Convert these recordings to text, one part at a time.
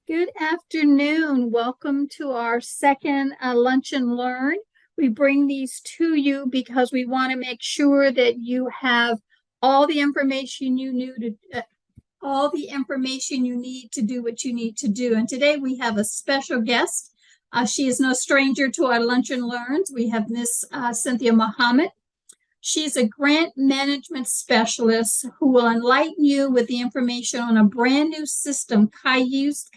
Good afternoon. Welcome to our second Lunch and Learn. We bring these to you because we want to make sure that you have all the information you need to do what you need to do. And today we have a special guest. She is no stranger to our Lunch and Learns. We have Miss Cynthia Muhammad. She's a grant management specialist who will enlighten you with the information on a brand new system, Cayuse,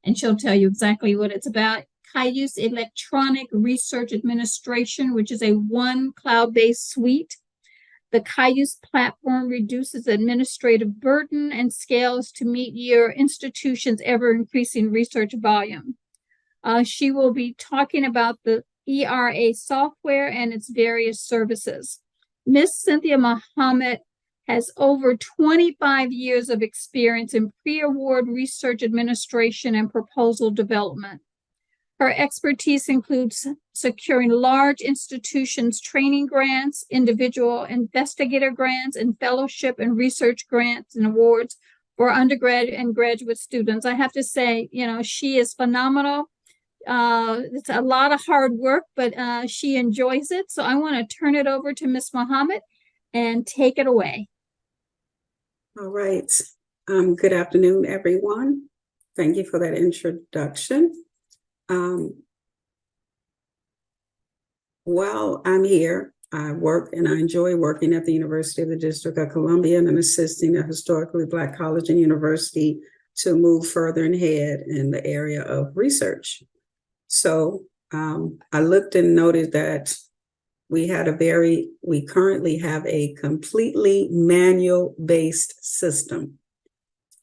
and she'll tell you exactly what it's about. Cayuse Electronic Research Administration, which is a one cloud-based suite. The Cayuse platform reduces administrative burden and scales to meet your institution's ever-increasing research volume. She will be talking about the eRA software and its various services. Miss Cynthia Muhammad has over 25 years of experience in pre-award research administration and proposal development. Her expertise includes securing large institutions training grants, individual investigator grants, and fellowship and research grants and awards for undergraduate and graduate students. I have to say, she is phenomenal. It's a lot of hard work, but she enjoys it. So I want to turn it over to Miss Muhammad and take it away. All right. Good afternoon, everyone. Thank you for that introduction. While I'm here, I work and I enjoy working at the University of the District of Columbia and I'm assisting a historically Black college and university to move further ahead in the area of research. So I looked and noted that we currently have a completely manual-based system.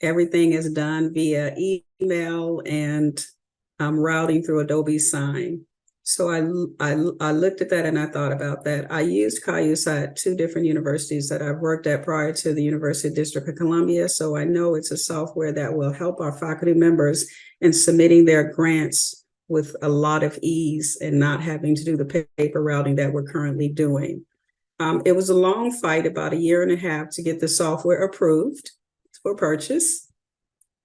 Everything is done via email and routing through Adobe Sign. So I looked at that and I thought about that. I used Cayuse at two different universities that I've worked at prior to the University of District of Columbia. So I know it's a software that will help our faculty members in submitting their grants with a lot of ease and not having to do the paper routing that we're currently doing. It was a long fight, about 1.5 years to get the software approved for purchase.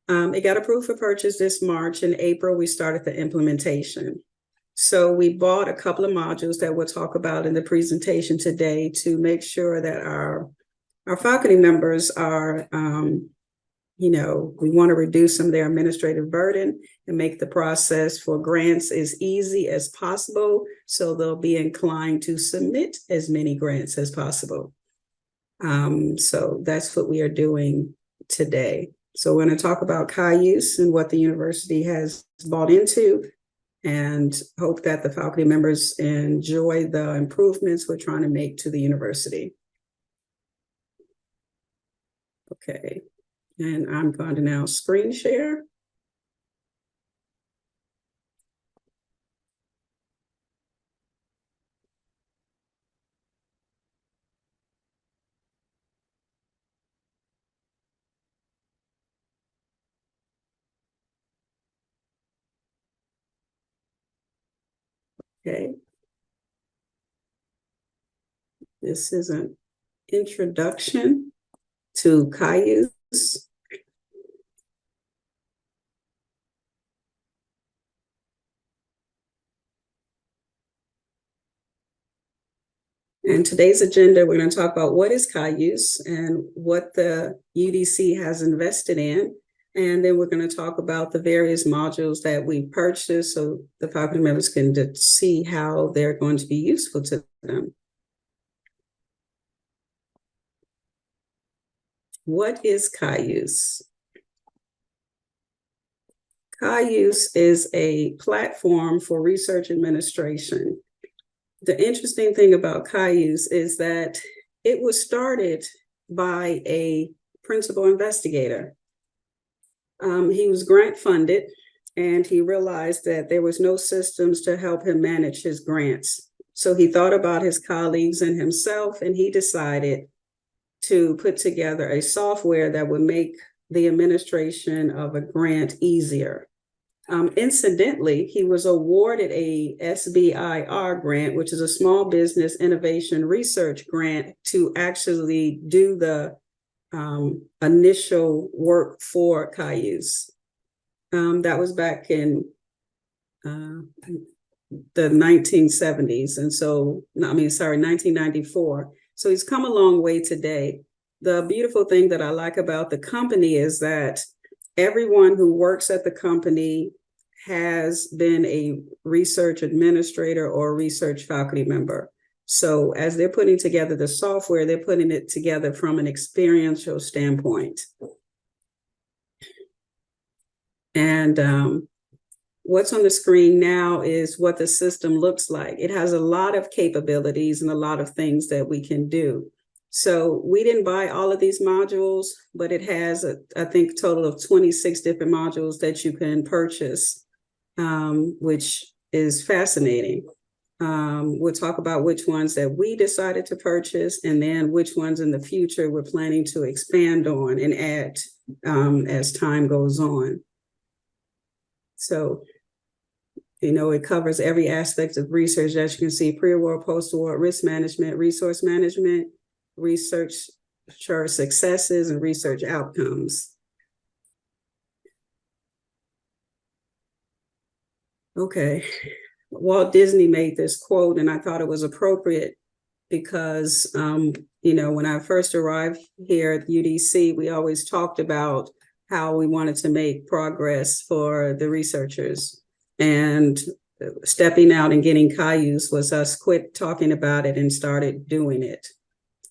It got approved for purchase this March. In April, we started the implementation. So we bought a couple of modules that we'll talk about in the presentation today to make sure that our faculty members are, we want to reduce some of their administrative burden and make the process for grants as easy as possible, so they'll be inclined to submit as many grants as possible. So that's what we are doing today. So we're going to talk about Cayuse and what the university has bought into, and hope that the faculty members enjoy the improvements we're trying to make to the university. Okay. And I'm going to now screen share. Okay. This is an introduction to Cayuse. And today's agenda, we're going to talk about what is Cayuse and what the UDC has invested in. And then we're going to talk about the various modules that we purchased so the faculty members can see how they're going to be useful to them. What is Cayuse? Cayuse is a platform for research administration. The interesting thing about Cayuse is that it was started by a principal investigator. He was grant funded and he realized that there was no systems to help him manage his grants. So he thought about his colleagues and himself, and he decided to put together a software that would make the administration of a grant easier. Incidentally, he was awarded a SBIR grant, which is a Small Business Innovation Research grant, to actually do the initial work for Cayuse. That was back in the 1970s. And so, 1994. So he's come a long way today. The beautiful thing that I like about the company is that everyone who works at the company has been a research administrator or a research faculty member. So as they're putting together the software, they're putting it together from an experiential standpoint. And what's on the screen now is what the system looks like. It has a lot of capabilities and a lot of things that we can do. So we didn't buy all of these modules, but it has, I think, a total of 26 different modules that you can purchase, which is fascinating. We'll talk about which ones that we decided to purchase and then which ones in the future we're planning to expand on and add as time goes on. So, it covers every aspect of research, as you can see: pre-award, post-award, risk management, resource management, research successes, and research outcomes. Okay. Walt Disney made this quote, and I thought it was appropriate because, when I first arrived here at UDC, we always talked about how we wanted to make progress for the researchers. And stepping out and getting Cayuse was us quit talking about it and started doing it.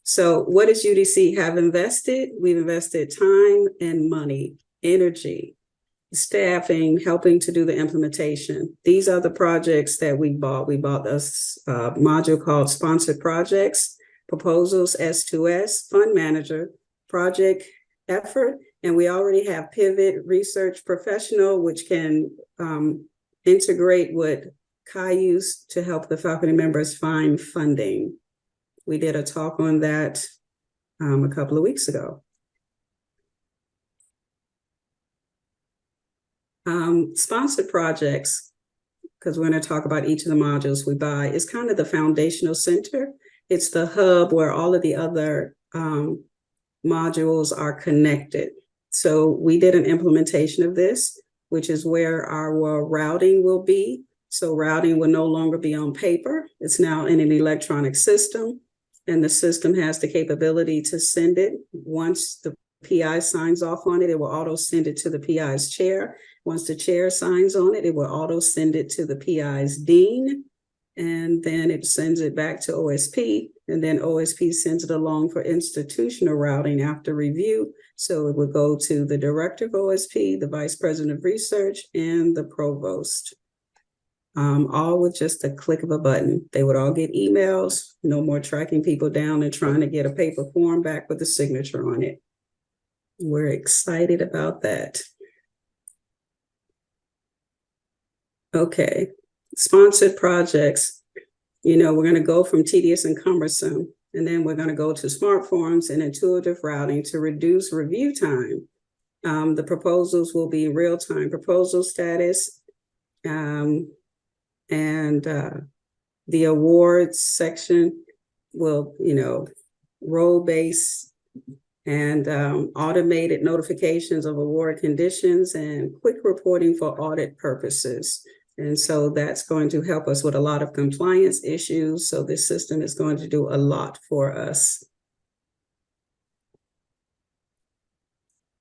So what does UDC have invested? We've invested time and money, energy, staffing, helping to do the implementation. These are the projects that we bought. We bought a module called Sponsored Projects, Proposals, S2S, Fund Manager, Project Effort, and we already have Pivot, Research Professional, which can integrate with Cayuse to help the faculty members find funding. We did a talk on that a couple of weeks ago. Sponsored projects, because we're going to talk about each of the modules we buy, is kind of the foundational center. It's the hub where all of the other modules are connected. So we did an implementation of this, which is where our routing will be. So routing will no longer be on paper. It's now in an electronic system, and the system has the capability to send it. Once the PI signs off on it, it will auto send it to the PI's chair. Once the chair signs on it, it will auto send it to the PI's dean, and then it sends it back to OSP, and then OSP sends it along for institutional routing after review. So it would go to the director of OSP, the vice president of research, and the provost, all with just a click of a button. They would all get emails, no more tracking people down and trying to get a paper form back with a signature on it. We're excited about that. Okay, sponsored projects. We're going to go from tedious and cumbersome, and then we're going to go to smart forms and intuitive routing to reduce review time. The proposals will be real-time proposal status, and the awards section will, role-based and automated notifications of award conditions and quick reporting for audit purposes. And so that's going to help us with a lot of compliance issues. So this system is going to do a lot for us.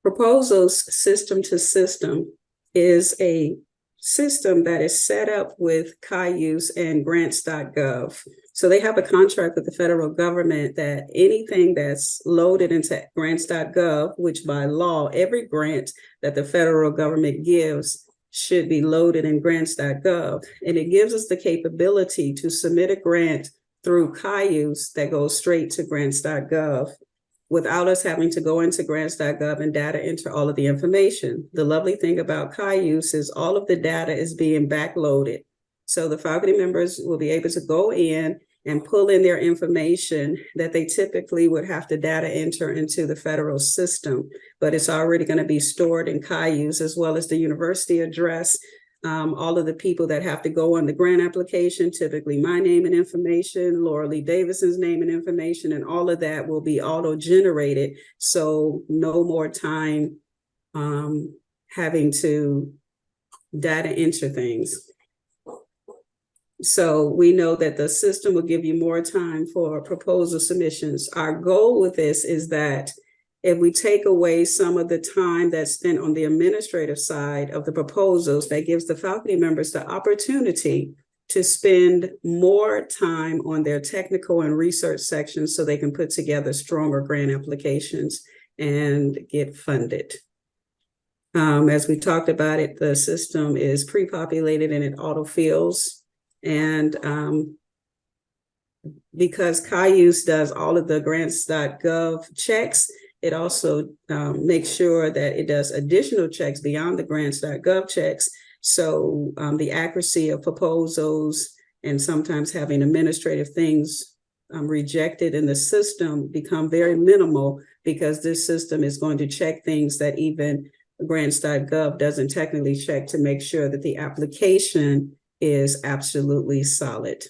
Proposals system to system is a system that is set up with Cayuse and grants.gov. So they have a contract with the federal government that anything that's loaded into grants.gov, which by law, every grant that the federal government gives should be loaded in grants.gov. And it gives us the capability to submit a grant through Cayuse that goes straight to grants.gov without us having to go into grants.gov and data enter all of the information. The lovely thing about Cayuse is all of the data is being backloaded. So the faculty members will be able to go in and pull in their information that they typically would have to data enter into the federal system, but it's already going to be stored in Cayuse, as well as the university address, all of the people that have to go on the grant application, typically my name and information, Laura Lee Davison's name and information, and all of that will be auto-generated. So no more time having to data entry things. So we know that the system will give you more time for proposal submissions. Our goal with this is that if we take away some of the time that's spent on the administrative side of the proposals, that gives the faculty members the opportunity to spend more time on their technical and research sections so they can put together stronger grant applications and get funded. As we talked about it, the system is pre-populated and it auto-fills. And because Cayuse does all of the grants.gov checks, it also makes sure that it does additional checks beyond the grants.gov checks. So the accuracy of proposals and sometimes having administrative things rejected in the system become very minimal, because this system is going to check things that even grants.gov doesn't technically check to make sure that the application is absolutely solid.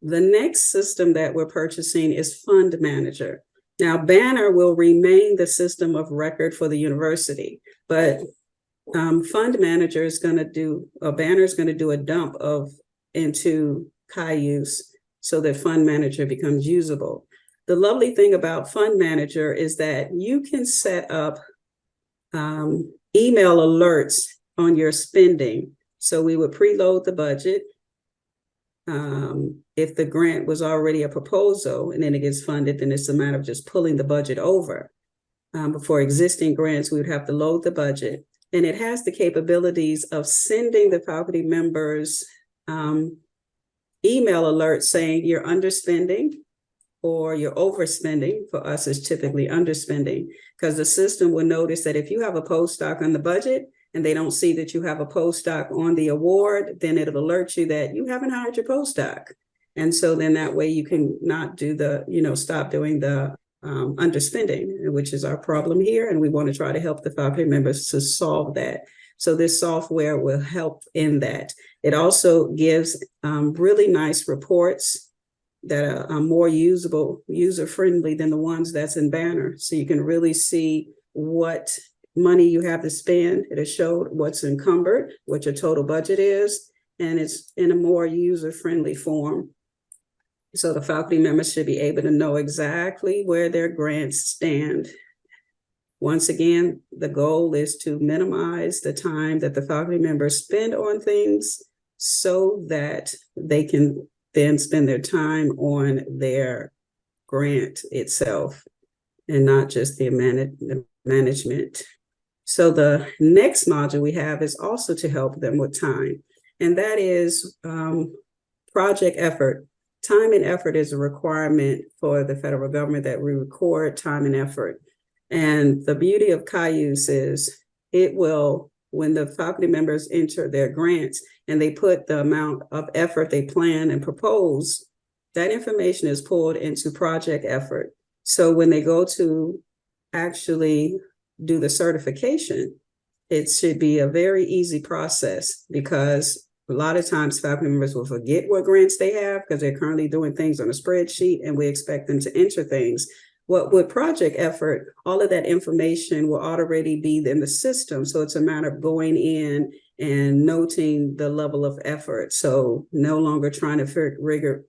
The next system that we're purchasing is Fund Manager. Now, Banner will remain the system of record for the university, but Fund Manager is going to do, Banner is going to do a dump into Cayuse so that Fund Manager becomes usable. The lovely thing about Fund Manager is that you can set up email alerts on your spending. So we would preload the budget. If the grant was already a proposal and then it gets funded, then it's a matter of just pulling the budget over. But for existing grants, we would have to load the budget. And it has the capabilities of sending the faculty members email alerts saying you're underspending or you're overspending. For us, it's typically underspending, because the system will notice that if you have a postdoc on the budget and they don't see that you have a postdoc on the award, then it'll alert you that you haven't hired your postdoc. And so then that way you can not do the, stop doing the underspending, which is our problem here. And we want to try to help the faculty members to solve that. So this software will help in that. It also gives really nice reports that are more usable, user-friendly than the ones that's in Banner. So you can really see what money you have to spend. It has showed what's encumbered, what your total budget is, and it's in a more user-friendly form. So the faculty members should be able to know exactly where their grants stand. Once again, the goal is to minimize the time that the faculty members spend on things so that they can then spend their time on their grant itself and not just the management. So the next module we have is also to help them with time, and that is project effort. Time and effort is a requirement for the federal government that we record time and effort. And the beauty of Cayuse is it will, when the faculty members enter their grants and they put the amount of effort they plan and propose, that information is pulled into project effort. So when they go to actually do the certification, it should be a very easy process, because a lot of times faculty members will forget what grants they have because they're currently doing things on a spreadsheet and we expect them to enter things. With project effort, all of that information will already be in the system. So it's a matter of going in and noting the level of effort. So no longer trying to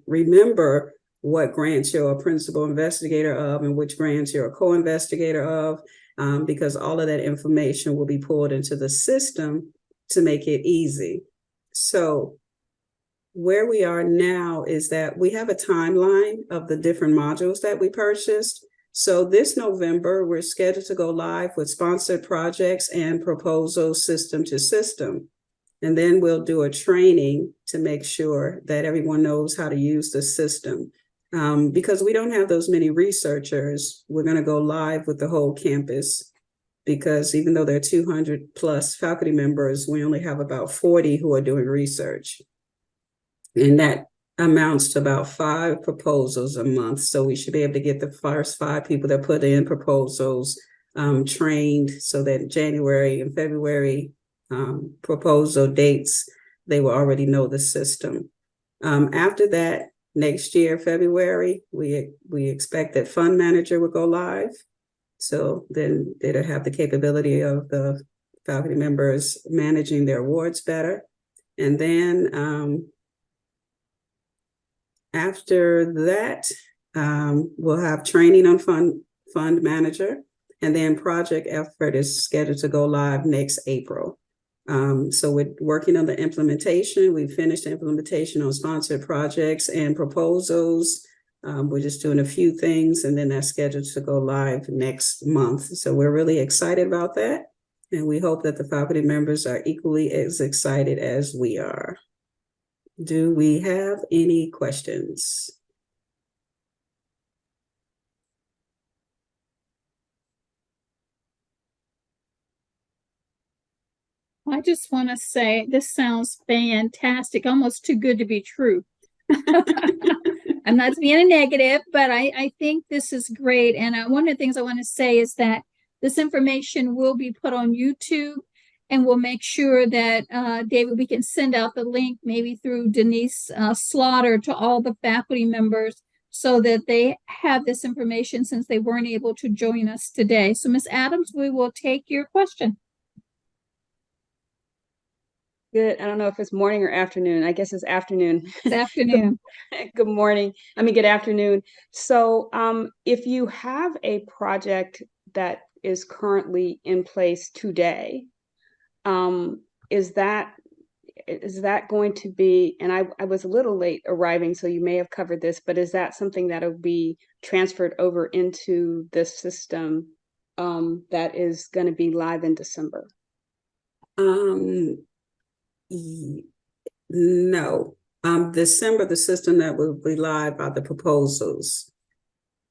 remember what grants you're a principal investigator of and which grants you're a co-investigator of, because all of that information will be pulled into the system to make it easy. So where we are now is that we have a timeline of the different modules that we purchased. So this November, we're scheduled to go live with sponsored projects and proposals system to system. And then we'll do a training to make sure that everyone knows how to use the system. Because we don't have those many researchers, we're going to go live with the whole campus, because even though there are 200 plus faculty members, we only have about 40 who are doing research. And that amounts to about 5 proposals a month. So we should be able to get the first 5 people that put in proposals trained, so that January and February proposal dates, they will already know the system. After that, next year, February, we expect that Fund Manager will go live. So then they'll have the capability of the faculty members managing their awards better. And then after that, we'll have training on fund manager, and then project effort is scheduled to go live next April. So we're working on the implementation. We finished the implementation on sponsored projects and proposals. We're just doing a few things, and then that's scheduled to go live next month. So we're really excited about that. And we hope that the faculty members are equally as excited as we are. Do we have any questions? I just want to say this sounds fantastic, almost too good to be true. I'm not being a negative, but I think this is great. And one of the things I want to say is that this information will be put on YouTube, and we'll make sure that, David, we can send out the link maybe through Denise Slaughter to all the faculty members so that they have this information since they weren't able to join us today. So, Ms. Adams, we will take your question. Good. I don't know if it's morning or afternoon. I guess it's afternoon. It's afternoon. Good morning. Good afternoon. So if you have a project that is currently in place today, is that going to be, and I was a little late arriving, so you may have covered this, but is that something that will be transferred over into the system that is going to be live in December? No. December, the system that will be live are the proposals.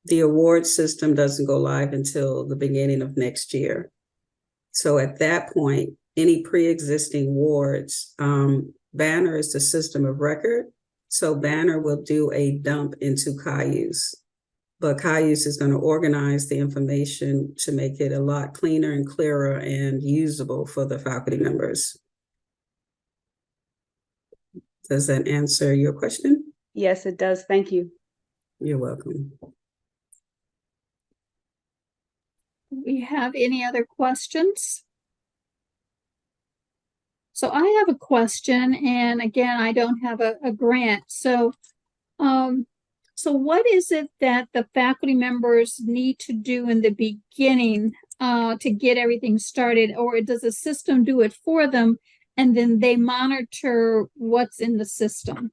The award system doesn't go live until the beginning of next year. So at that point, any pre-existing awards, Banner is the system of record. So Banner will do a dump into Cayuse. But Cayuse is going to organize the information to make it a lot cleaner and clearer and usable for the faculty members. Does that answer your question? Yes, it does. Thank you. You're welcome. Do we have any other questions? So I have a question, and again, I don't have a grant. So, so what is it that the faculty members need to do in the beginning to get everything started, or does the system do it for them, and then they monitor what's in the system?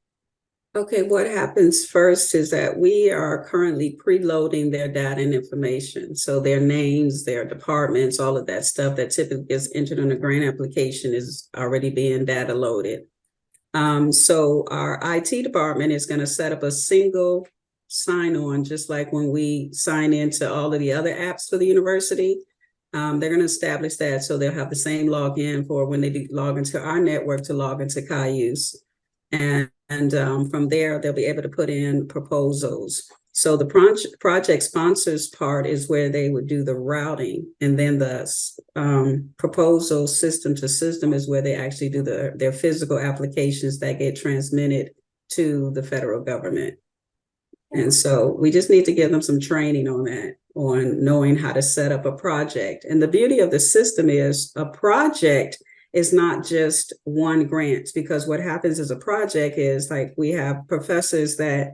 Okay, what happens first is that we are currently preloading their data and information. So their names, their departments, all of that stuff that typically gets entered on a grant application is already being data loaded. So our IT department is going to set up a single sign-on, just like when we sign into all of the other apps for the university. They're going to establish that, so they'll have the same login for when they do log into our network to log into Cayuse. And from there, they'll be able to put in proposals. So the project sponsors part is where they would do the routing. And then the proposal system to system is where they actually do their physical applications that get transmitted to the federal government. And so we just need to give them some training on that, on knowing how to set up a project. And the beauty of the system is a project is not just one grant, because what happens as a project is, like, we have professors that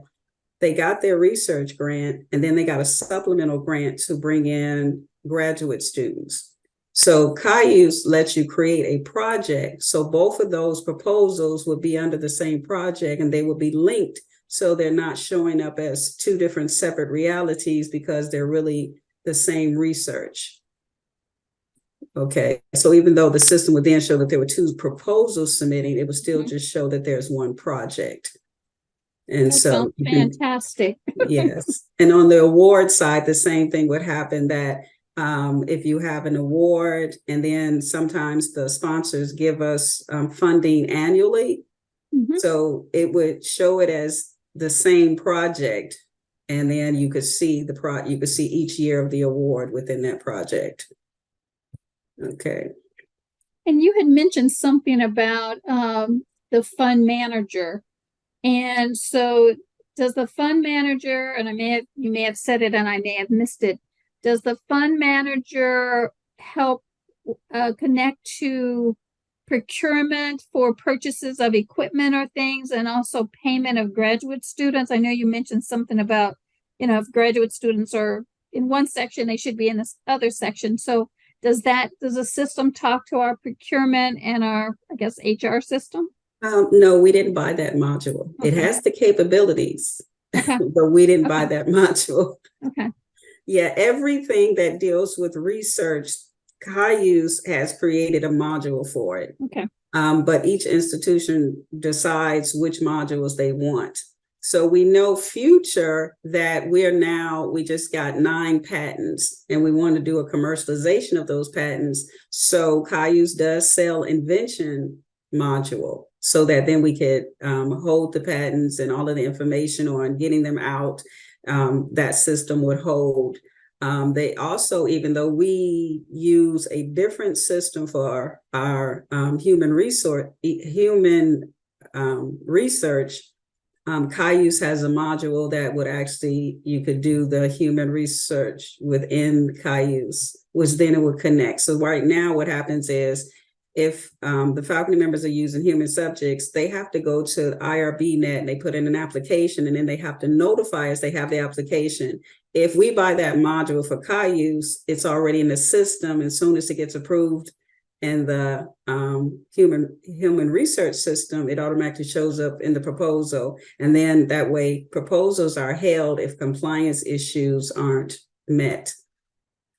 they got their research grant and then they got a supplemental grant to bring in graduate students. So Cayuse lets you create a project. So both of those proposals would be under the same project and they will be linked. So they're not showing up as two different separate realities because they're really the same research. Okay, so even though the system would then show that there were two proposals submitting, it would still just show that there's one project. And That so sounds fantastic. yes. And on the award side, the same thing would happen, that if you have an award and then sometimes the sponsors give us funding annually. So it would show it as the same project. And then you could see you could see each year of the award within that project. Okay. And you had mentioned something about the fund manager. And so does the fund manager, and you may have said it and I may have missed it, Does the fund manager help connect to procurement for purchases of equipment or things, and also payment of graduate students? I know you mentioned something about, if graduate students are in one section, they should be in this other section. So does the system talk to our procurement and our, I guess, HR system? No, we didn't buy that module. It Okay. has the capabilities, Okay. but we didn't buy Okay. that module. Okay. Yeah, everything that deals with research, Cayuse has created a module for it. Okay. But each institution decides which modules they want. So we know future that we just got 9 patents and we want to do a commercialization of those patents. So Cayuse does sell invention module so that then we could hold the patents and all of the information on getting them out. That system would hold. They also, even though we use a different system for our human research, Cayuse has a module that would actually, you could do the human research within Cayuse, which then it would connect. So right now what happens is if the faculty members are using human subjects, they have to go to IRB net and they put in an application, and then they have to notify us they have the application. If we buy that module for Cayuse, it's already in the system. As soon as it gets approved in the human research system, it automatically shows up in the proposal. And then that way proposals are held if compliance issues aren't met.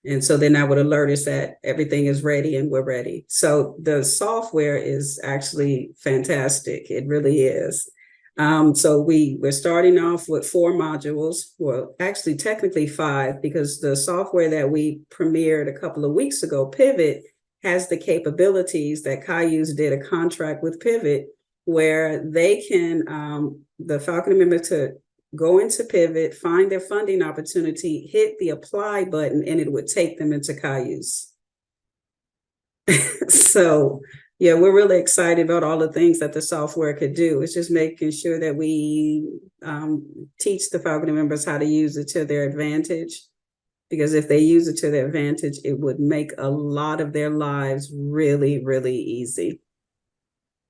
And so then that would alert us that everything is ready and we're ready. So the software is actually fantastic. It really is. So we're starting off with 4 modules. Well, actually technically 5, because the software that we premiered a couple of weeks ago, Pivot, has the capabilities that Cayuse did a contract with Pivot where they can, the faculty member to go into Pivot, find their funding opportunity, hit the apply button, and it would take them into Cayuse. So yeah, we're really excited about all the things that the software could do. It's just making sure that we teach the faculty members how to use it to their advantage. Because if they use it to their advantage, it would make a lot of their lives really, really easy.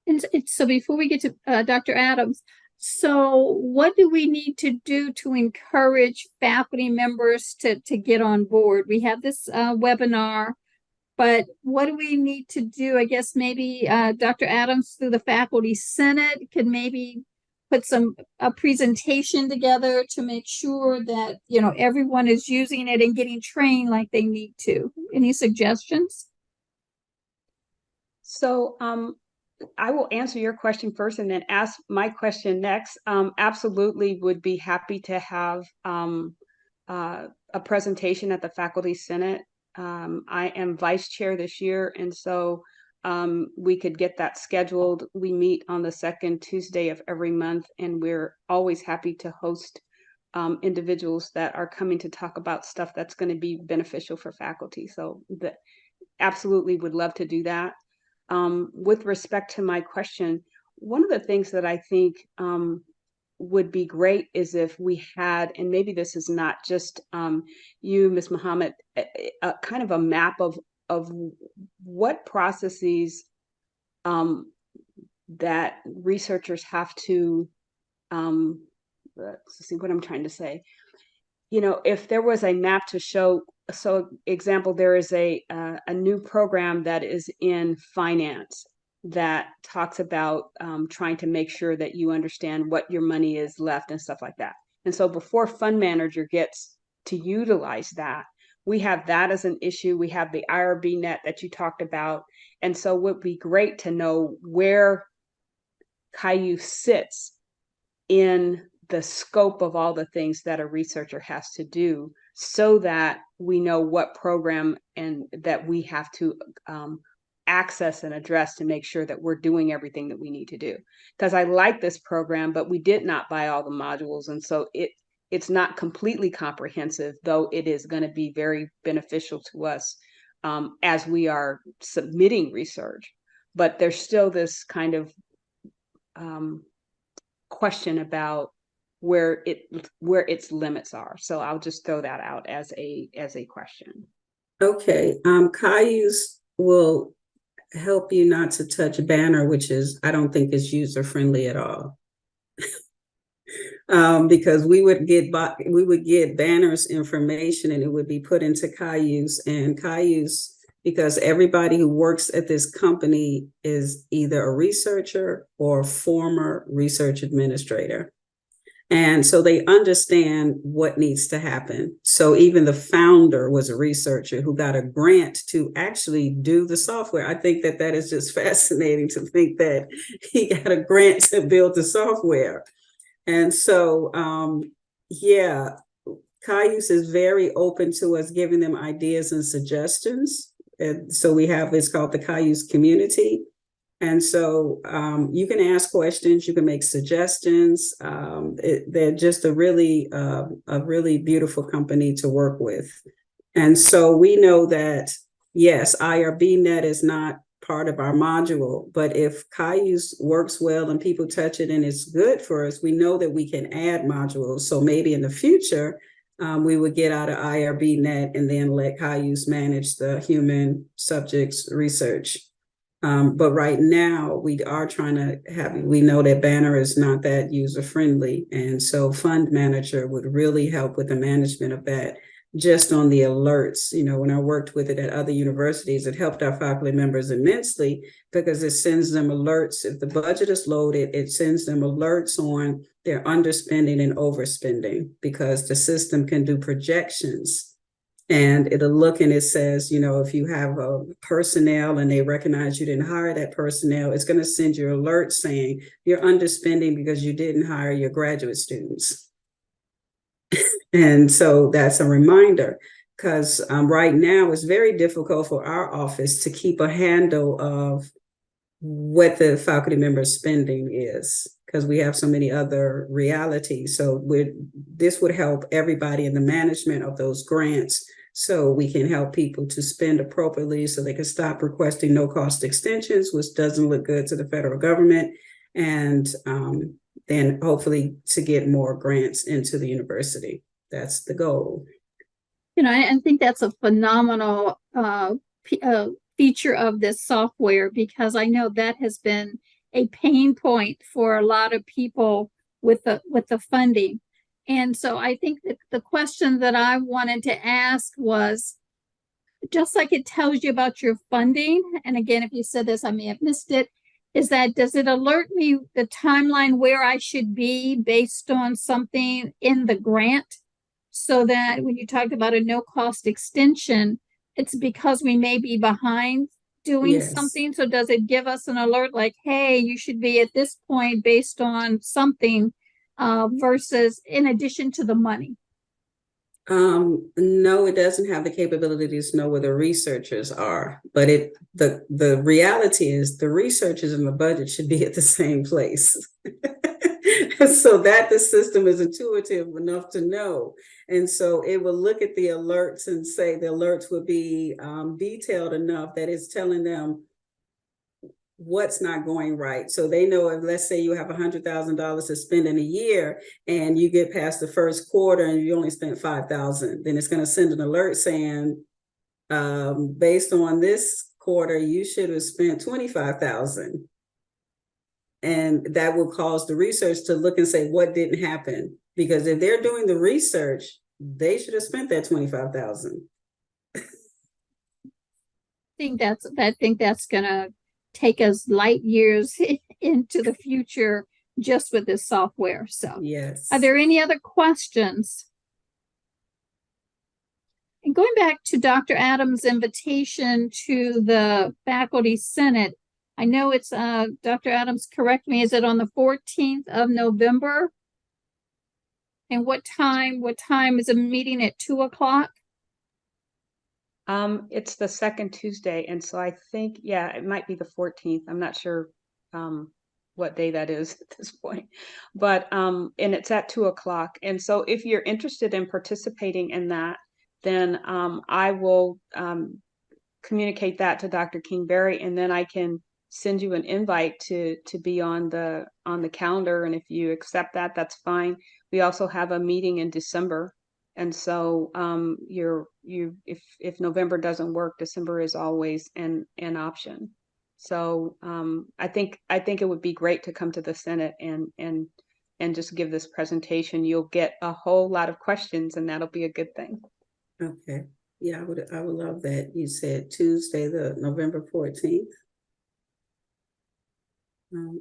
And so before we get to Dr. Adams, so what do we need to do to encourage faculty members to get on board? We have this webinar, but what do we need to do? I guess maybe Dr. Adams, through the Faculty Senate, could maybe put a presentation together to make sure that everyone is using it and getting trained like they need to. Any suggestions? So I will answer your question first and then ask my question next. Absolutely would be happy to have a presentation at the Faculty Senate. I am vice chair this year, and so we could get that scheduled. We meet on the second Tuesday of every month, and we're always happy to host individuals that are coming to talk about stuff that's going to be beneficial for faculty. So absolutely would love to do that. With respect to my question, one of the things that I think would be great is if we had, and maybe this is not just you, Ms. Muhammad, kind of a map of what processes that researchers have to, let's see what I'm trying to say. If there was a map to show, so example, there is a new program that is in finance that talks about trying to make sure that you understand what your money is left and stuff like that. And so before fund manager gets to utilize that, we have that as an issue. We have the IRB net that you talked about. And so it would be great to know where Cayuse sits in the scope of all the things that a researcher has to do, so that we know what program and that we have to access and address to make sure that we're doing everything that we need to do. Because I like this program, but we did not buy all the modules, and so it's not completely comprehensive, though it is going to be very beneficial to us as we are submitting research. But there's still this kind of question about where its limits are. So I'll just throw that out as a question. Okay, Cayuse will help you not to touch Banner, which is, I don't think is user friendly at all. Because we would get Banner's information and it would be put into Cayuse, and Cayuse, because everybody who works at this company is either a researcher or former research administrator. And so they understand what needs to happen. So even the founder was a researcher who got a grant to actually do the software. I think that is just fascinating to think that he got a grant to build the software. And so, yeah, Cayuse is very open to us giving them ideas and suggestions. And so it's called the Cayuse community. And so you can ask questions, you can make suggestions. They're just a really beautiful company to work with. And so we know that, yes, IRBnet is not part of our module, but if Cayuse works well and people touch it and it's good for us, we know that we can add modules. So maybe in the future, we would get out of IRBnet and then let Cayuse manage the human subjects research. But right now we are trying to we know that Banner is not that user friendly. And so Fund Manager would really help with the management of that, just on the alerts. You know, when I worked with it at other universities, it helped our faculty members immensely because it sends them alerts. If the budget is loaded, it sends them alerts on their underspending and overspending, because the system can do projections. And it'll look and it says, you know, if you have a personnel and they recognize you didn't hire that personnel, it's going to send you an alert saying you're underspending because you didn't hire your graduate students. And so that's a reminder, because right now it's very difficult for our office to keep a handle of what the faculty member spending is, because we have so many other realities. So this would help everybody in the management of those grants, so we can help people to spend appropriately so they can stop requesting no-cost extensions, which doesn't look good to the federal government, and then hopefully to get more grants into the university. That's the goal. You know, I think that's a phenomenal feature of this software, because I know that has been a pain point for a lot of people with the funding. And so I think that the question that I wanted to ask was, just like it tells you about your funding, and again, if you said this, I may have missed it, is that does it alert me the timeline where I should be based on something in the grant? So that when you talked about a no-cost extension, it's because we may be behind doing something. So does it give us an alert like, hey, you should be at this point based on something, versus in addition to the money? No, it doesn't have the capability to know where the researchers are, but the reality is the researchers and the budget should be at the same place. So that the system is intuitive enough to know. And so it will look at the alerts and say the alerts will be detailed enough that it's telling them what's not going right. So they know if, let's say you have $100,000 to spend in a year and you get past the first quarter and you only spent $5,000, then it's going to send an alert saying, based on this quarter, you should have spent $25,000. And that will cause the research to look and say, what didn't happen? Because if they're doing the research, they should have spent that $25,000. I think that's gonna take us light years into the future just with this software. So yes. Are there any other questions? And going back to Dr. Adams' invitation to the Faculty Senate, I know it's Dr. Adams, correct me, is it on the 14th of November? And what time? What time is a meeting at 2 o'clock? It's the second Tuesday, and so I think, yeah, it might be the 14th. I'm not sure what day that is at this point, but and it's at 2 o'clock. And so if you're interested in participating in that, then I will communicate that to Dr. Kingberry, and then I can send you an invite to be on the calendar. And if you accept that, that's fine. We also have a meeting in December. And so if November doesn't work, December is always an option. So I think it would be great to come to the Senate and just give this presentation. You'll get a whole lot of questions, and that'll be a good thing. Okay. Yeah, I would love that. You said Tuesday, the November 14th.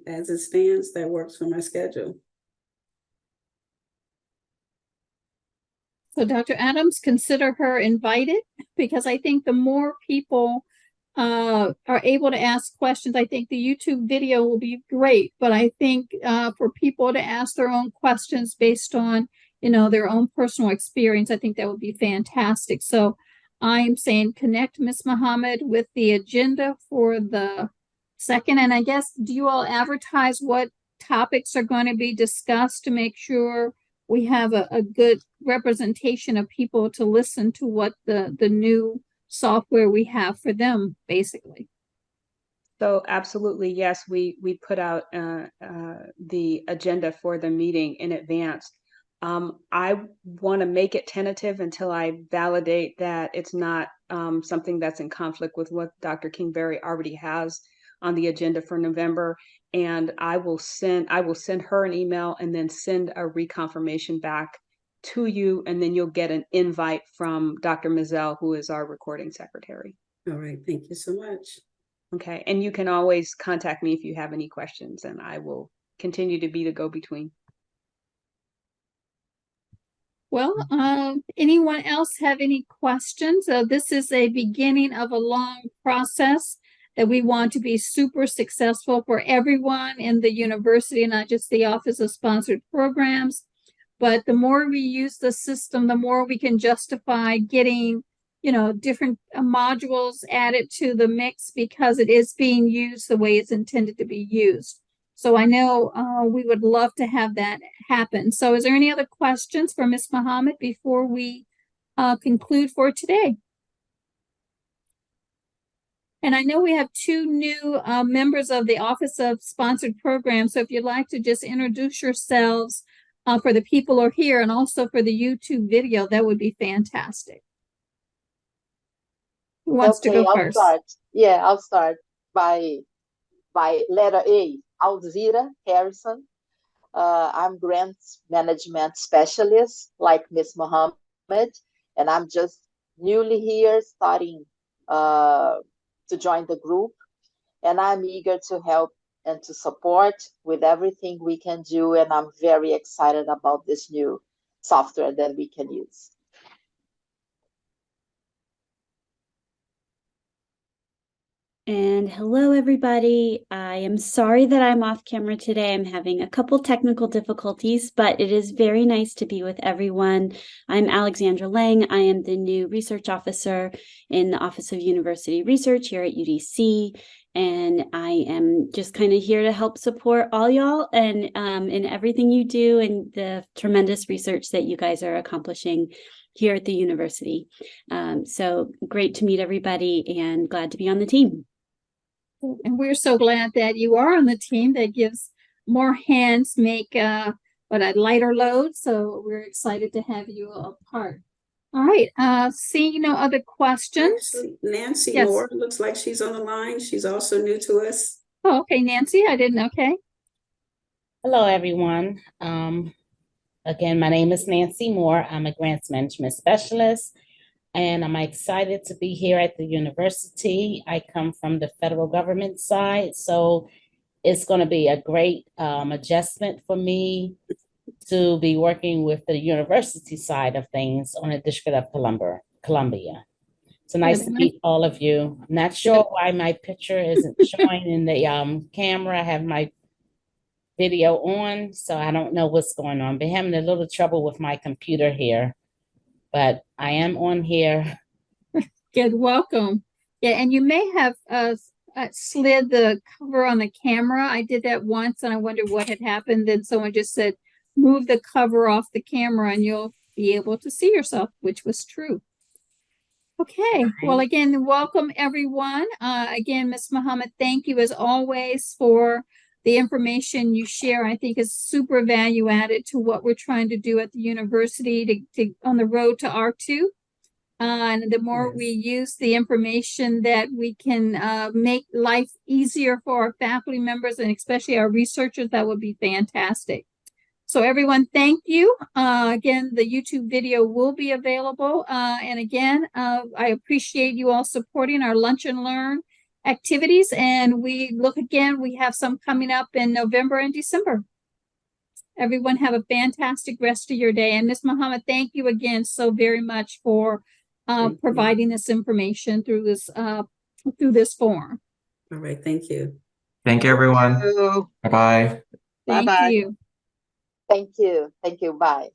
As it stands, that works for my schedule. So Dr. Adams, consider her invited, because I think the more people are able to ask questions, I think the YouTube video will be great. But I think for people to ask their own questions based on, their own personal experience, I think that would be fantastic. So I'm saying connect Ms. Muhammad with the agenda for the 2nd. And I guess, do you all advertise what topics are going to be discussed to make sure we have a good representation of people to listen to what the new software we have for them, basically? So absolutely, yes, we put out the agenda for the meeting in advance. I want to make it tentative until I validate that it's not something that's in conflict with what Dr. Kingberry already has on the agenda for November. And I will send her an email and then send a reconfirmation back to you, and then you'll get an invite from Dr. Mizell, who is our recording secretary. All right, thank you so much. Okay, and you can always contact me if you have any questions, and I will continue to be the go-between. Well, anyone else have any questions? This is a beginning of a long process that we want to be super successful for everyone in the university, not just the Office of Sponsored Programs. But the more we use the system, the more we can justify getting, different modules added to the mix, because it is being used the way it's intended to be used. So I know we would love to have that happen. So is there any other questions for Ms. Muhammad before we conclude for today? And I know we have 2 new members of the Office of Sponsored Programs. So if you'd like to just introduce yourselves for the people who are here, and also for the YouTube video, that would be fantastic. Who wants to go first? I'll start by letter A, Alzira Harrison. I'm grants management specialist like Ms. Muhammad, and I'm just newly here, starting to join the group, and I'm eager to help and to support with everything we can do, and I'm very excited about this new software that we can use. And hello, everybody. I am sorry that I'm off camera today. I'm having a couple technical difficulties, but it is very nice to be with everyone. I'm Alexandra Lang. I am the new research officer in the Office of University Research here at UDC. And I am just kind of here to help support all y'all and in everything you do and the tremendous research that you guys are accomplishing here at the university. So great to meet everybody and glad to be on the team. And we're so glad that you are on the team. That gives more hands make a lighter load. So we're excited to have you a part. All right. Seeing no other questions. Actually, Nancy Yes. Moore looks like she's on the line. She's also new to us. Oh, okay, Nancy. I didn't. Okay. Hello, everyone. Again, my name is Nancy Moore. I'm a grants management specialist, and I'm excited to be here at the university. I come from the federal government side, so it's going to be a great adjustment for me to be working with the university side of things on the District of Columbia. So nice to meet all of you. I'm not sure why my picture isn't showing in the camera. I have my video on, so I don't know what's going on. Been having a little trouble with my computer here, but I am on here. Good, welcome. Yeah, and you may have slid the cover on the camera. I did that once, and I wondered what had happened. Then someone just said, move the cover off the camera, and you'll be able to see yourself, which was true. Okay, well, again, welcome everyone. Again, Ms. Muhammad, thank you as always for The information you share, I think, is super value added to what we're trying to do at the university to on the road to R2. And the more we use the information that we can make life easier for our faculty members and especially our researchers, that would be fantastic. So everyone, thank you. Again, the YouTube video will be available. And again, I appreciate you all supporting our Lunch and Learn activities. And we have some coming up in November and December. Everyone have a fantastic rest of your day. And Ms. Muhammad, thank you again so very much for providing this information through this forum. All right, thank you. Thank you, everyone. you. Bye-bye. Thank Bye-bye. you. Thank you. Thank you. Bye.